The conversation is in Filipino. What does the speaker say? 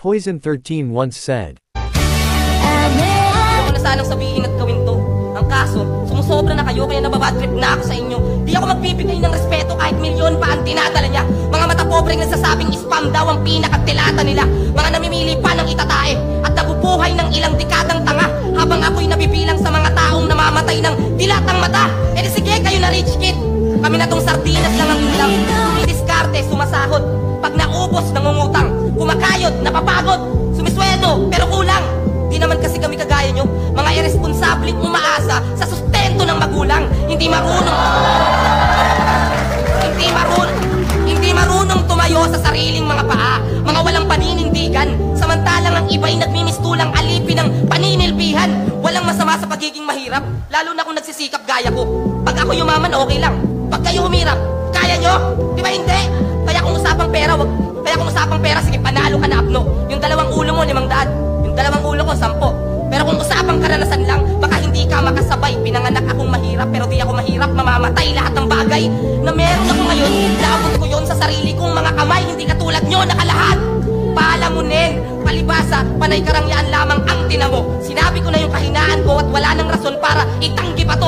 Poison 13 once said, Ayoko na sanang sabihin at gawin to. Ang kaso, sumusobra na kayo kaya nababadtrip na ako sa inyo. Di ako magbibigay ng respeto kahit milyon pa ang tinadala niya. Mga mata pobreng nagsasabing spam daw ang pinakatilata nila. Mga namimili pa ng itatae at nabubuhay ng ilang dekadang tanga. Habang ako'y nabibilang sa mga taong namamatay ng dilatang mata. E di sige, kayo na rich kid. Kami na tong sardinas lang ang ulam. Sumidiskarte, sumasahod. Pag naubos, nangungutang. Kumakayod, napapagod. Sumisweldo, pero kulang. Di naman kasi kami kagaya nyo, mga irresponsableng umaasa sa sustento ng magulang. Hindi marunong tumayo sa sariling mga paa. Mga walang paninindigan. Samantalang ang iba'y nagmimistulang alipin ng paninilbihan. Walang masama sa pagiging mahirap, lalo na kung nagsisikap gaya ko. Pag ako yumaman, okay lang. Pag kayo humirap, kaya nyo? Di ba hindi? Kaya kung usapang pera, sige, panalo ka na apno. Yung dalawang ulo mo, 500. Yung dalawang ulo ko, 10. Pero kung usapang karanasan lang, baka hindi ka makasabay. Pinanganak akong mahirap, pero di ako mahirap. Mamamatay lahat ng bagay na meron ako ngayon. Naabot ko yon sa sarili kong mga kamay. Hindi katulad nyo, nakalahat. Palamunin, palibasa, panay karangyaan lamang ang tinamo. Sinabi ko na yung kahinaan ko at wala nang rason para itanggi pa to.